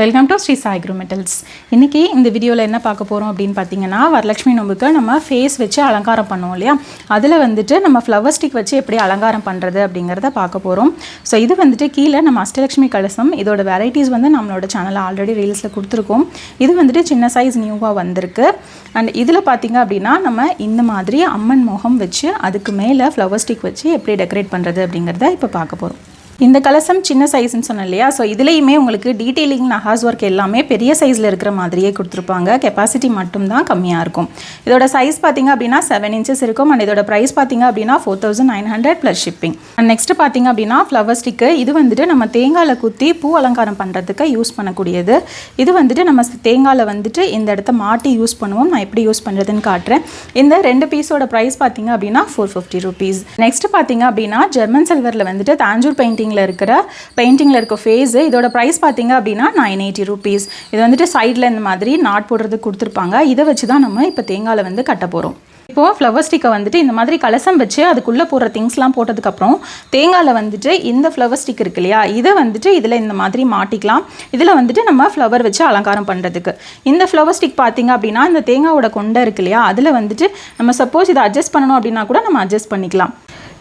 Welcome to Sri Sai Guru Metals. இன்றைக்கி இந்த வீடியோவில் என்ன பார்க்க போகிறோம் அப்படின்னு பார்த்தீங்கன்னா, வரலட்சுமி நோம்புக்கு நம்ம ஃபேஸ் வச்சு அலங்காரம் பண்ணுவோம் இல்லையா, அதில் வந்துட்டு நம்ம ஃப்ளவர் ஸ்டிக் வச்சு எப்படி அலங்காரம் பண்ணுறது அப்படிங்கிறத பார்க்க போகிறோம். ஸோ இது வந்துட்டு கீழே நம்ம அஷ்டலட்சுமி கலசம், இதோட வெரைட்டிஸ் வந்து நம்மளோட சேனலில் ஆல்ரெடி ரீல்ஸில் கொடுத்துருக்கோம். இது வந்துட்டு சின்ன சைஸ் நியூவாக வந்திருக்கு. அண்ட் இதில் பார்த்திங்க அப்படின்னா நம்ம இந்த மாதிரி அம்மன் முகம் வச்சு அதுக்கு மேலே ஃப்ளவர் ஸ்டிக் வச்சு எப்படி டெக்கரேட் பண்ணுறது அப்படிங்கிறத இப்போ பார்க்க போகிறோம். இந்த கலசம் சின்ன சைஸ்ன்னு சொன்னேன் இல்லையா, ஸோ இதுலேயுமே உங்களுக்கு டீட்டெயிலிங் நகாஸ் ஒர்க் எல்லாமே பெரிய சைஸில் இருக்கிற மாதிரியே கொடுத்துருப்பாங்க. கெப்பாசிட்டி மட்டும்தான் கம்மியாக இருக்கும். இதோட சைஸ் பார்த்திங்க அப்படின்னா 7 inches இருக்கும். அண்ட் இதோட ப்ரைஸ் பார்த்திங்க அப்படின்னா 4900 ப்ளஸ் ஷிப்பிங். அண்ட் நெக்ஸ்ட் பார்த்திங்க அப்படின்னா ஃப்ளவர் ஸ்டிக்கு. இது வந்துட்டு நம்ம தேங்காயில் குத்தி பூ அலங்காரம் பண்ணுறதுக்கு யூஸ் பண்ணக்கூடியது. இது வந்துட்டு நம்ம தேங்காயில் வந்துட்டு இந்த இடத்த மாட்டி யூஸ் பண்ணுவோம். நான் எப்படி யூஸ் பண்ணுறதுன்னு காட்டுறேன். இந்த 2 பீஸோட ப்ரைஸ் பார்த்திங்க அப்படின்னா 450 rupees. நெக்ஸ்ட் பார்த்திங்க அப்படின்னா ஜெர்மன் சில்வரில் வந்துட்டு தாஞ்சூர் பெயிண்டிங்கில் இருக்க ஃபேஸு. இதோட ப்ரைஸ் பார்த்தீங்க அப்படின்னா 980 rupees. இது வந்துட்டு சைடில் இந்த மாதிரி நாட் போடுறதுக்கு கொடுத்துருப்பாங்க. இதை வச்சு தான் நம்ம இப்போ தேங்காயில் வந்து கட்ட போகிறோம். இப்போது ஃப்ளவர் ஸ்டிக்கை வந்துட்டு இந்த மாதிரி கலசம் வச்சு அதுக்குள்ளே போடுற திங்ஸ்லாம் போட்டதுக்கப்புறம் தேங்காயில் வந்துட்டு இந்த ஃப்ளவர் ஸ்டிக் இருக்கு இல்லையா, இதை வந்துட்டு இதில் இந்த மாதிரி மாட்டிக்கலாம். இதில் வந்துட்டு நம்ம ஃப்ளவர் வச்சு அலங்காரம் பண்ணுறதுக்கு. இந்த ஃப்ளவர் ஸ்டிக் பார்த்திங்க அப்படின்னா இந்த தேங்காவோட கொண்டை இருக்கு இல்லையா, அதில் வந்துட்டு நம்ம சப்போஸ் இதை அட்ஜஸ்ட் பண்ணணும் அப்படின்னா கூட நம்ம அட்ஜஸ்ட் பண்ணிக்கலாம்.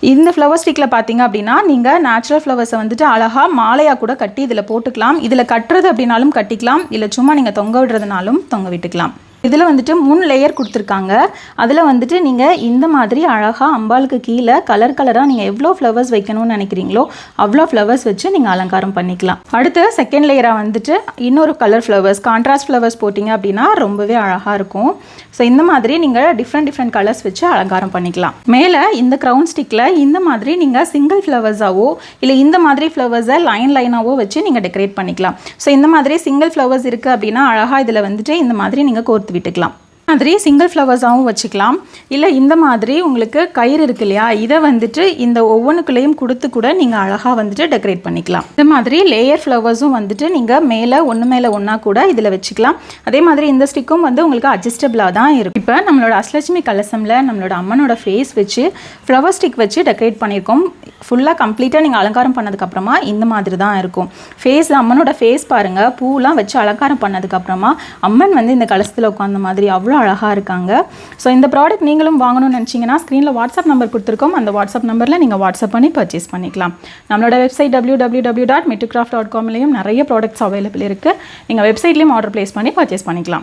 இந்த ஃப்ளவர் ஸ்டிக்கில் பார்த்தீங்க அப்படின்னா நீங்கள் நேச்சுரல் ஃப்ளவர்ஸை வந்துட்டு அழகாக மாலையாக கூட கட்டி இதில் போட்டுக்கலாம். இதில் கட்டுறது அப்படின்னாலும் கட்டிக்கலாம், இல்லை சும்மா நீங்கள் தொங்க விடுறதுனாலும் தொங்க விட்டுக்கலாம். இதில் வந்துட்டு 3 லேயர் கொடுத்துருக்காங்க. அதில் வந்துட்டு நீங்கள் இந்த மாதிரி அழகாக அம்பாளுக்கு கீழே கலராக நீங்கள் எவ்வளோ ஃப்ளவர்ஸ் வைக்கணும்னு நினைக்கிறீங்களோ அவ்வளோ ஃப்ளவர்ஸ் வச்சு நீங்கள் அலங்காரம் பண்ணிக்கலாம். அடுத்து செகண்ட் லேயராக வந்துட்டு இன்னொரு கலர் ஃப்ளவர்ஸ், கான்ட்ராஸ்ட் ஃப்ளவர்ஸ் போட்டிங்க அப்படின்னா ரொம்பவே அழகாக இருக்கும். ஸோ இந்த மாதிரி நீங்கள் டிஃப்ரெண்ட் கலர்ஸ் வச்சு அலங்காரம் பண்ணிக்கலாம். மேலே இந்த க்ரௌன் ஸ்டிக்கில் இந்த மாதிரி நீங்கள் சிங்கிள் ஃப்ளவர்ஸாவோ இல்லை இந்த மாதிரி ஃப்ளவர்ஸை லைனாவோ வச்சு நீங்கள் டெக்கரேட் பண்ணிக்கலாம். ஸோ இந்த மாதிரி சிங்கிள் ஃப்ளவர்ஸ் இருக்குது அப்படின்னா அழகாக இதில் வந்துட்டு இந்த மாதிரி நீங்கள் கோர்த்து விட்டுக்கலாம். மாதிரி சிங்கிள் ஃப்ளவர்ஸாகவும் வச்சுக்கலாம். இல்லை இந்த மாதிரி உங்களுக்கு கயிறு இருக்கு இல்லையா, இதை வந்துட்டு இந்த ஒவ்வொன்றுக்குள்ளேயும் கொடுத்து கூட நீங்கள் அழகாக வந்துட்டு டெக்கரேட் பண்ணிக்கலாம். இந்த மாதிரி லேயர் ஃப்ளவர்ஸும் வந்துட்டு நீங்கள் மேலே ஒன்றா கூட இதில் வச்சுக்கலாம். அதே மாதிரி இந்த ஸ்டிக்கும் வந்து உங்களுக்கு அட்ஜஸ்டபிளாக தான் இருக்கும். இப்போ நம்மளோட அஷ்டலட்சுமி கலசமில் நம்மளோட அம்மனோட ஃபேஸ் வச்சு ஃப்ளவர் ஸ்டிக் வச்சு டெக்கரேட் பண்ணியிருக்கோம். ஃபுல்லாக கம்ப்ளீட்டாக நீங்கள் அலங்காரம் பண்ணதுக்கப்புறமா இந்த மாதிரி தான் இருக்கும். ஃபேஸ் அம்மனோட ஃபேஸ் பாருங்கள், பூலாம் வச்சு அலங்காரம் பண்ணதுக்கப்புறமா அம்மன் வந்து இந்த கலசத்தில் உட்காந்த மாதிரி அவ்வளோ அழகாக இருக்காங்க. ஸோ இந்த ப்ராடக்ட் நீங்களும் வாங்கணும்னு நினச்சிங்கன்னா ஸ்க்ரீனில் வாட்ஸ்அப் நம்பர் கொடுத்துருக்கோம். அந்த வாட்ஸ்அப் நம்பரில் நீங்கள் வாட்ஸ்அப் பண்ணி பர்ச்சேஸ் பண்ணிக்கலாம். நம்மளோட வெப்சைட் www.mittucraft.com நிறைய ப்ராடக்ட்ஸ் அவைலபிள் இருக்குது. நீங்கள் வெப்சைட்லேயும் ஆர்டர் ப்ளேஸ் பண்ணி பர்ச்சேஸ் பண்ணிக்கலாம்.